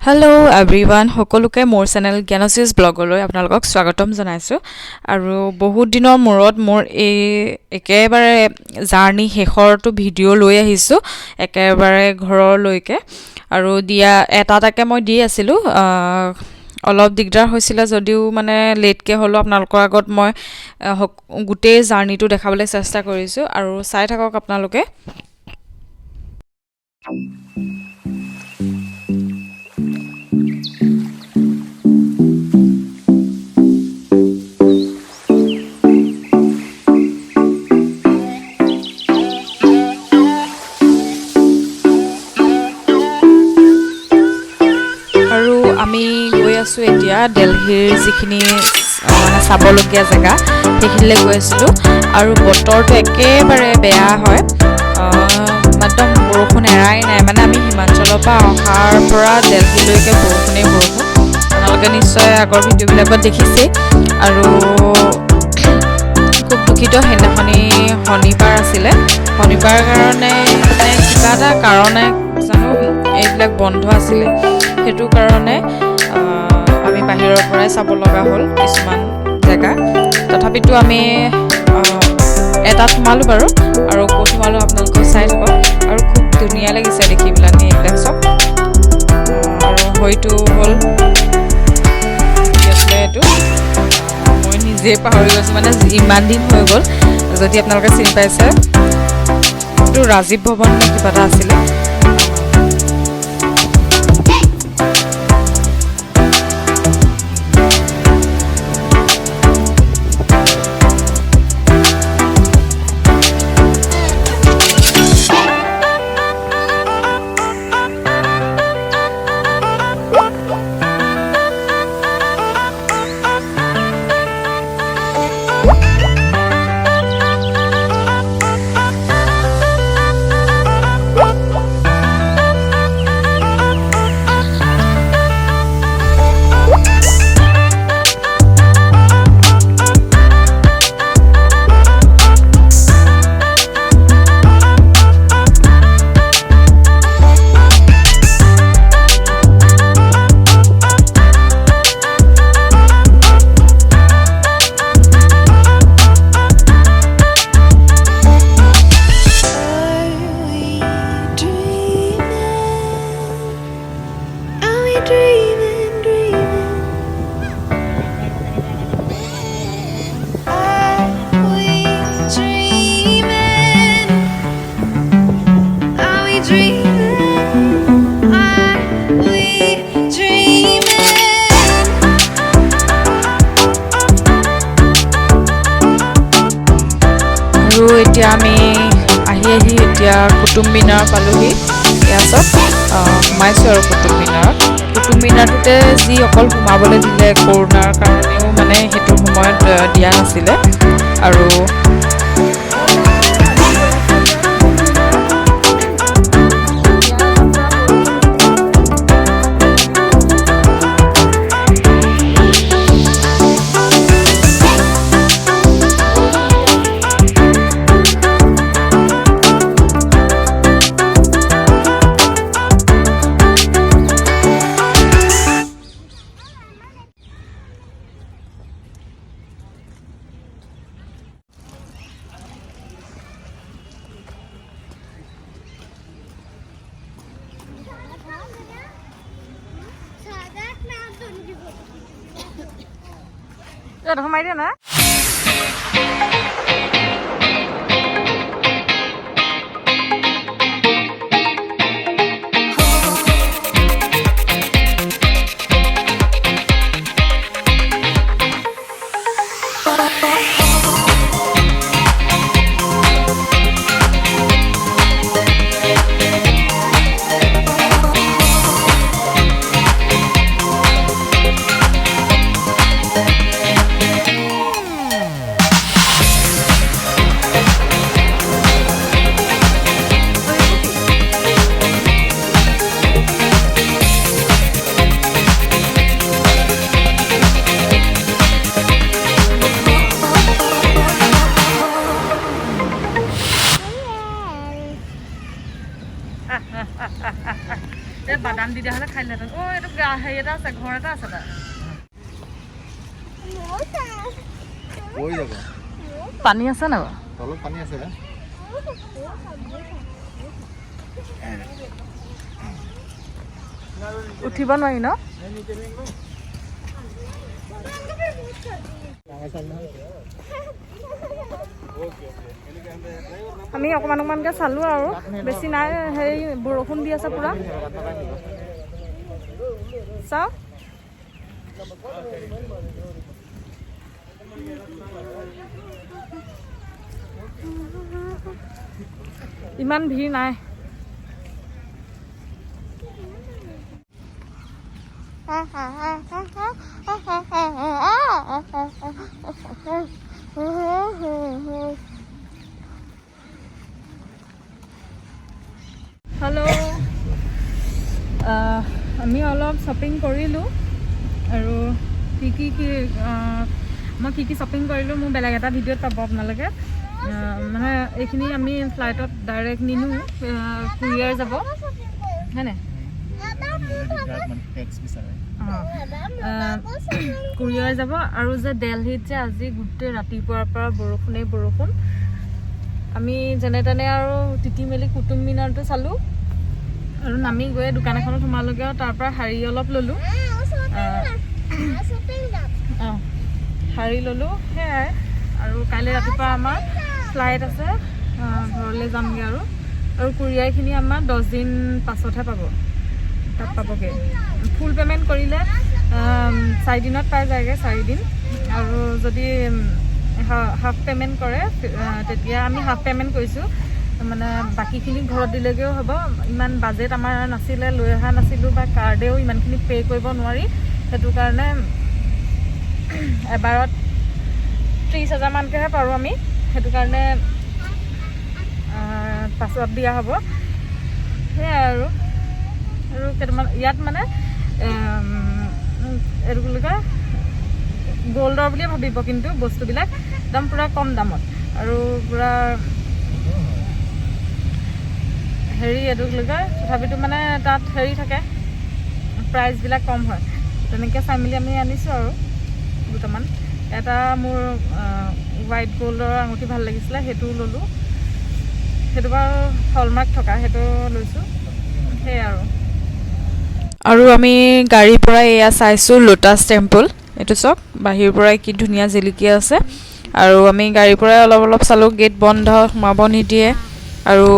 Hello' everyone সকলোকে মোৰ channel জ্ঞানশীষ ব্লগলৈ আপোনালোকক স্বাগতম জনাইছোঁ আৰু বহুত দিনৰ মূৰত মোৰ এই একেবাৰে জাৰ্ণি শেষৰটো ভিডিঅ' লৈ আহিছোঁ একেবাৰে ঘৰলৈকে আৰু এটাকে মই দি আছিলোঁ অলপ দিগদাৰ হৈছিলে যদিও মানে লেটকৈ হ'লেও আপোনালোকৰ আগত মই গোটেই জাৰ্ণিটো দেখাবলৈ চেষ্টা কৰিছোঁ আৰু চাই থাকক আপোনালোকে। আমি গৈ আছোঁ এতিয়া দিল্লীৰ যিখিনি মানে চাবলগীয়া জেগা সেইখিনিলৈ গৈ আছিলোঁ আৰু বতৰটো একেবাৰে বেয়া হয়, একদম বৰষুণ এৰাই নাই। মানে আমি হিমাচলৰ পৰা অহাৰ পৰা দিল্লীলৈকে বৰষুণ। আপোনালোকে নিশ্চয় আগৰ ভিডিঅ'বিলাকত দেখিছেই আৰু খুব দুখিত। সেইদিনাখনি শনিবাৰ আছিলে, শনিবাৰ কাৰণে মানে কিবা এটা কাৰণে জানো এইবিলাক বন্ধ আছিলে, সেইটো কাৰণে আমি বাহিৰৰ পৰাই চাব লগা হ'ল কিছুমান জেগা। তথাপিতো আমি এটাত সোমালোঁ বাৰু আৰু ক'ত সোমালোঁ আপোনালোকে চাই থাকক আৰু খুব ধুনীয়া লাগিছে দেখি পেলাই এইবিলাক চব। আৰু হয়তো হ'ল কি আছিলে এইটো, মই নিজেই পাহৰি গৈছোঁ, মানে ইমান দিন হৈ গ'ল। যদি আপোনালোকে চিনি পাইছে, এইটো ৰাজীৱ ভৱন নে কিবা এটা আছিলে। আৰু এতিয়া আমি আহি এতিয়া কুটুব মিনাৰ পালোহি। এয়া চব সোমাইছোঁ আৰু কুটুব মিনাৰটোতে যি অকল সোমাবলৈ দিলে কৰোণাৰ কাৰণেও মানে সেইটো সময়ত দিয়া নাছিলে আৰু সোমাই দিয়া না। খাইলেহেঁতেন এইটো হেৰি এটা আছে ঘৰ এটা আছে তাৰ পানী আছে নাই বাৰু তলত পানী আছে উঠিব নোৱাৰি ন আমি অকণমানকৈ চালোঁ আৰু বেছি নাই হেৰি বৰষুণ দি আছে পুৰা চাওঁ ইমান ভিৰ নাই হেল্ল' আমি অলপ শ্বপিং কৰিলোঁ আৰু মই কি শ্বপিং কৰিলোঁ মোৰ বেলেগ এটা ভিডিঅ'ত পাব আপোনালোকে মানে এইখিনি আমি ফ্লাইটত ডাইৰেক্ট নিনো কুৰিয়াৰ যাব হয়নে কুৰিয়াৰ যাব আৰু যে দিল্লীত যে আজি গোটেই ৰাতিপুৱাৰ পৰা বৰষুণ আমি যেনে তেনে আৰু তিতি মেলি কুটুম মিনাৰটো চালোঁ আৰু নামি গৈ দোকান এখনত সোমালোগৈ আৰু তাৰ পৰা শাৰী অলপ ল'লোঁ শাৰী ল'লোঁ সেয়াই আৰু কাইলৈ ৰাতিপুৱা আমাৰ ফ্লাইট আছে ঘৰলৈ যামগৈ আৰু কুৰিয়াৰখিনি আমাৰ 10 দিন পাছতহে পাব তাত পাবগৈ ফুল পে'মেণ্ট কৰিলে 4 দিনত পাই যায়গৈ 4 দিন আৰু যদি হাফ পে'মেণ্ট কৰে তেতিয়া আমি হাফ পে'মেণ্ট কৰিছোঁ মানে বাকীখিনি ঘৰত দিলেগৈও হ'ব ইমান বাজেট আমাৰ নাছিলে লৈ অহা নাছিলোঁ বা কাৰ্ডেও ইমানখিনি পে' কৰিব নোৱাৰি সেইটো কাৰণে এবাৰত 30,000 মানকৈহে পাৰোঁ আমি সেইটো কাৰণে পাছত দিয়া হ'ব সেয়াই আৰু কেইটামান ইয়াত মানে এইটো বুলি কয় গ'ল্ডৰ বুলিয়ে ভাবিব কিন্তু বস্তুবিলাক একদম পূৰা কম দামত আৰু পূৰা হেৰি এইটো বুলি কয় তথাপিতো মানে তাত হেৰি থাকে প্ৰাইচবিলাক কম হয় তেনেকৈ চাই মেলি আমি আনিছোঁ আৰু দুটামান এটা মোৰ হোৱাইট গ'ল্ডৰ আঙুঠি ভাল লাগিছিলে সেইটোও ল'লোঁ সেইটো বাৰু হলমাৰ্ক থকা সেইটো লৈছোঁ সেয়াই আৰু আমি গাড়ীৰ পৰা এয়া চাইছোঁ লোটাছ টেম্পল এইটো চাওক বাহিৰৰ পৰাই কি ধুনীয়া জিলিকি আছে আৰু আমি গাড়ীৰ পৰাই অলপ চালোঁ গেট বন্ধ সোমাব নিদিয়ে আৰু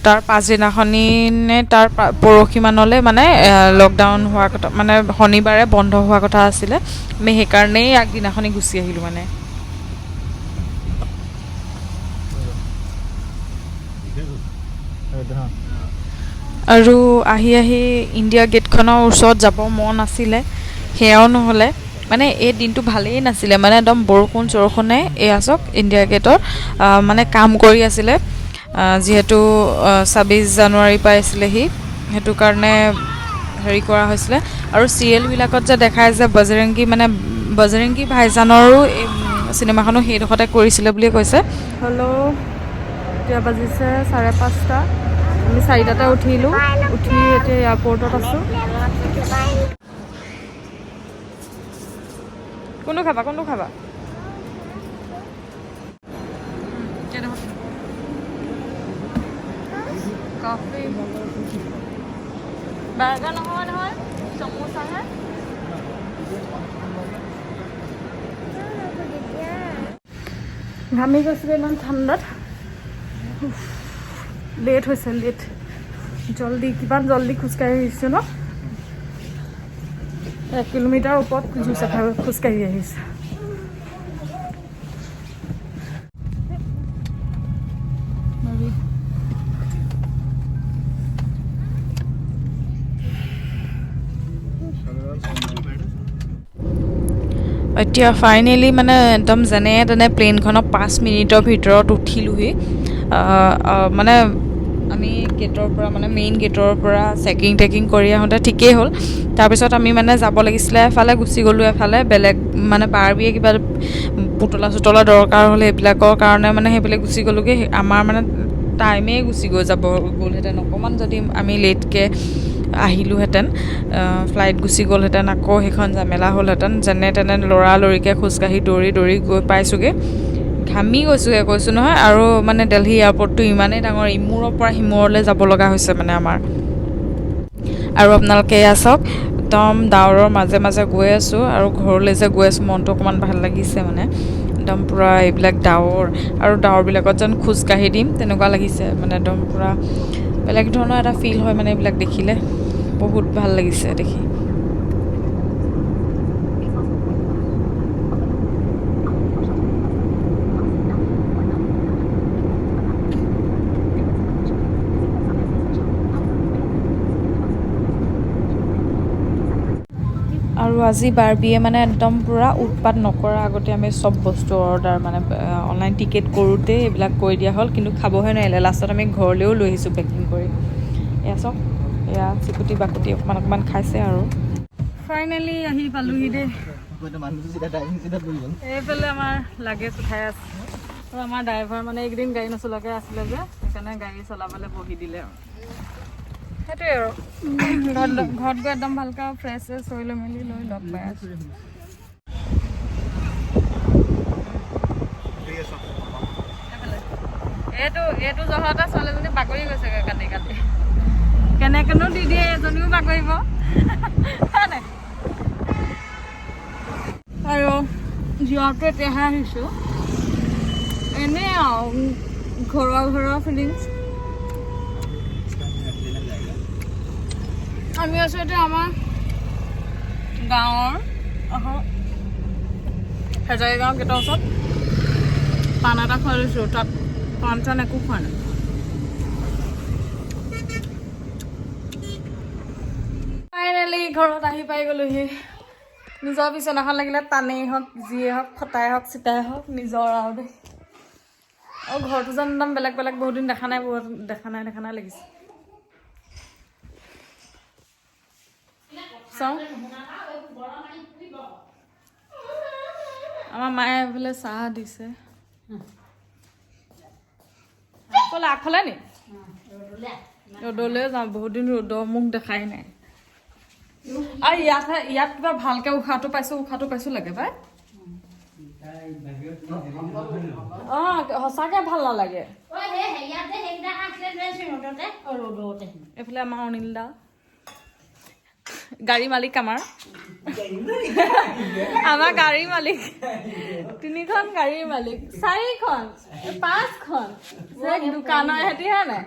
তাৰ পাছদিনাখনি নে তাৰ পৰহিমানলৈ মানে লকডাউন হোৱাৰ কথা মানে শনিবাৰে বন্ধ হোৱাৰ কথা আছিলে আমি সেইকাৰণেই আগদিনাখনি গুচি আহিলোঁ মানে আৰু আহি ইণ্ডিয়া গেটখনৰ ওচৰত যাব মন আছিলে সেয়াও নহ'লে মানে এই দিনটো ভালেই নাছিলে মানে একদম বৰষুণে এয়া চাওক ইণ্ডিয়া গেটৰ মানে কাম কৰি আছিলে যিহেতু 26 জানুৱাৰী পাইছিলেহি সেইটো কাৰণে হেৰি কৰা হৈছিলে আৰু চিৰিয়েলবিলাকত যে দেখায় যে বজৰংগী ভাইজানৰো এই চিনেমাখনো সেইডোখৰতে কৰিছিলে বুলি কৈছে হেল্ল' এতিয়া বাজিছে 5:30 আমি 4টাতে উঠিলোঁ উঠি এতিয়া এয়াৰপৰ্টত আছোঁ কোনটো খাবা কফি বাৰ্গাৰ নহয় সমোচাহে ঘামি গৈছিলোঁ ইমান ঠাণ্ডাত লেট হৈছে কিমান জল্দি খোজকাঢ়ি আহিছোঁ ন 1 কিলোমিটাৰ ওপৰত খোজকাঢ়ি আহিছোঁ এতিয়া ফাইনেলি মানে একদম যেনে তেনে প্লেইনখনত 5 মিনিটৰ ভিতৰত উঠিলোহি মানে আমি গেটৰ পৰা মানে মেইন গেটৰ পৰা টেকিং কৰি আহোঁতে ঠিকেই হ'ল তাৰপিছত আমি মানে যাব লাগিছিলে এফালে গুচি গ'লোঁ এফালে বেলেগ মানে বাৰ্বিয়ে কিবা পুতলা দৰকাৰ হ'লে সেইবিলাকৰ কাৰণে মানে সেইফালে গুচি গ'লোগৈ আমাৰ মানে টাইমেই গুচি গ'লহেঁতেন অকণমান যদি আমি লেটকৈ আহিলোহেঁতেন, ফ্লাইট গুচি গ'লহেঁতেন, আকৌ সেইখন ঝামেলা হ'লহেঁতেন। যেনে তেনে লৰালৰিকৈ খোজকাঢ়ি দৌৰি দৌৰি গৈ পাইছোঁগৈ, ঘামি গৈছোঁগৈ কৈছোঁ নহয়। আৰু মানে দিল্লী এয়াৰপৰ্টটো ইমানেই ডাঙৰ, ইমূৰৰ পৰা সিমূৰলৈ যাব লগা হৈছে মানে আমাৰ। আৰু আপোনালোকে এয়া চাওক, একদম ডাৱৰৰ মাজে মাজে গৈ আছোঁ, আৰু ঘৰলৈ যে গৈ আছোঁ মনটো অকণমান ভাল লাগিছে মানে। একদম পূৰা এইবিলাক ডাৱৰ, আৰু ডাৱৰবিলাকত যেন খোজকাঢ়ি দিম তেনেকুৱা লাগিছে মানে। একদম পূৰা বেলেগ ধৰণৰ এটা ফিল হয় মানে এইবিলাক দেখিলে, বহুত ভাল লাগিছে দেখি। আৰু আজি বাৰ্বিয়ে মানে একদম পূৰা উৎপাত নকৰা আগতে আমি চব বস্তু অৰ্ডাৰ মানে অনলাইন টিকেট কৰোঁতেই এইবিলাক কৰি দিয়া হ'ল, কিন্তু খাবহে নোৱাৰিলে। লাষ্টত আমি ঘৰলৈও লৈ আহিছোঁ পেকিং কৰি। এয়া চাওক, এয়া চিকুটি বাকুটি অকণমান অকণমান খাইছে আৰু। ফাইনেলি আহি পালোহি দেই। এইফালে আমাৰ লাগেজ উঠাই আছে, আৰু আমাৰ ড্ৰাইভাৰ মানে এইকেইদিন গাড়ী নচলোৱাকৈ আছিলে যে, সেইকাৰণে গাড়ী চলাবলৈ বহি দিলে আৰু। সেইটোৱে আৰু ঘৰত গৈ একদম ভালকৈ আৰু ফ্ৰেছ চেছ হৈ লৈ মেলি লৈ লগ পাই আছোঁ। এইটো জহতে ছোৱালীজনী বাগৰি গৈছেগৈ কান্দি কান্দি। কেনেকেনো দি দিয়ে এজনীও বাগৰিব নাই। আৰু যোৱাটো এতিয়াহে আহিছোঁ, এনেই আৰু ঘৰুৱা ফিলিংছ। আমি আছোঁ এতিয়া আমাৰ গাঁৱৰ হেজাৰী গাঁও গেটৰ ওচৰত। পাণ এটা খুৱাই লৈছোঁ, তাত পাণ চান একো খোৱা নাই। ফাইনেলি ঘৰত আহি পাই গ'লোহি। নিজৰ বিচনাখন লাগিলে টানেই হওক, যিয়ে হওক, ফটাই হওক, চিতাই হওক, নিজৰ আৰু দেই। আৰু ঘৰটো যেন একদম বেলেগ বেলেগ, বহুত দিন দেখা নাই লাগিছে। চাওঁ, আমাৰ মায়ে বোলে চাহ দিছে। ক'লে আগফালে নি? ৰ'দলৈ যাওঁ, বহুত দিন ৰ'দৰ মুখ দেখাই নাই। আৰু ইয়াত কিবা ভালকৈ উশাহটো পাইছোঁ লাগে পাই। অঁ সঁচাকৈ ভাল নালাগে। এইফালে আমাৰ অনিল দা, গাড়ী মালিক আমাৰ গাড়ীৰ মালিক, 3খন গাড়ীৰ মালিক, 4খন 5খন দোকানৰ সেহেঁতিহে নাই।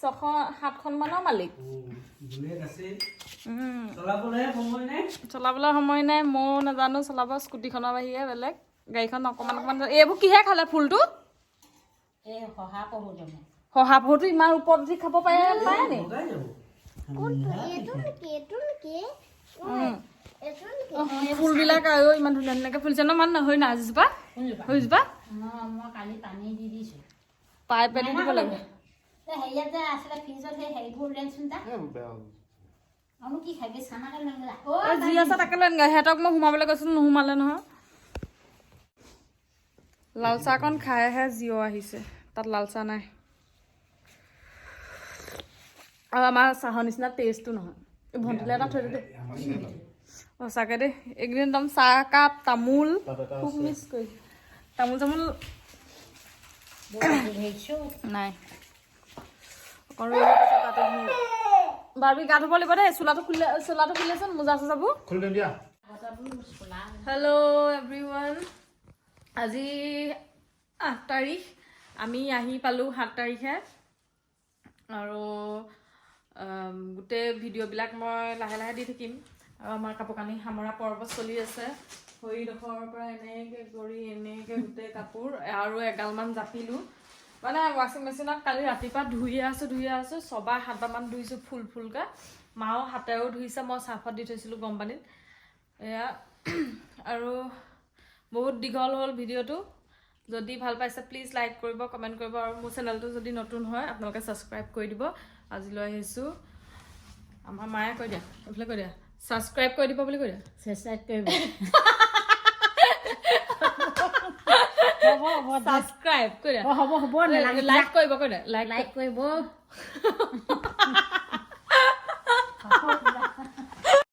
6-7খন মানৰ মালিক। চলাবলৈ সময় নাই, ময়ো নাজানো চলাব স্কুটিখনৰ বাহিৰে বেলেগ। গাড়ীখন অকণমান এইবোৰ কিহে খালে ফুলটো? শহাপহুটো ইমান ওপৰত উঠি খাব পাৰে নি? ফুলবিলাক আৰু ইমান ধুনীয়া ধুনীয়াকৈ ফুলিছে ন। মান নহয় না আজিজোপা পাইপ পাতি দিব লাগে। যি আছে তাকে লৈ সিহঁতক মই সোমাবলৈ কৈছিলোঁ, নোসোমালে নহয়। লাল চাহকণ খাইহে জিঅ' আহিছে, তাত লাল চাহ নাই। আৰু আমাৰ চাহৰ নিচিনা টেষ্টো নহয়। ভণ্টিলে এটা থৈ দিওঁ সঁচাকৈ দেই। এইকেইদিন একদম চাহকাপ, তামোল খুব মিছ কৰি, তামোল চামোল নাই। বাৰ্বি গা ধুব লাগিব দেই। চোলাটো খুলিলেচোন, মোজা চোজাবোৰ খুলি দিয়া। হেল্ল' এভৰিৱান, আজি 8 তাৰিখ, আমি আহি পালোঁ 7 তাৰিখে। আৰু গোটেই ভিডিঅ'বিলাক মই লাহে লাহে দি থাকিম। আৰু আমাৰ কাপোৰ কানি সামৰা পৰ্ব চলি আছে। ভৰিডোখৰৰ পৰা এনেকৈ গোটেই কাপোৰ আৰু এগালমান জাপিলোঁ। মানে ৱাশ্বিং মেচিনত কালি ৰাতিপুৱা ধুইয়ে আছোঁ 6-7বাৰমান ধুইছোঁ ফুলকৈ। মাও হাতেও ধুইছে, মই চাৰ্ফত দি থৈছিলোঁ গৰম পানীত। এয়া আৰু বহুত দীঘল হ'ল ভিডিঅ'টো। যদি ভাল পাইছে প্লিজ লাইক কৰিব, কমেণ্ট কৰিব, আৰু মোৰ চেনেলটো যদি নতুন হয় আপোনালোকে ছাবস্ক্ৰাইব কৰি দিব। আজিলৈ আহিছোঁ। আমাৰ মায়ে কৈ দিয়া, এইফালে কৈ দিয়া, ছাবস্ক্ৰাইব কৰি দিব বুলি কৈ দিয়া। ছাবস্ক্ৰাইব কৰিব সাবস্ক্ৰাইব কৰে হ'ব লাইক কৰিব কই লাইক কৰিব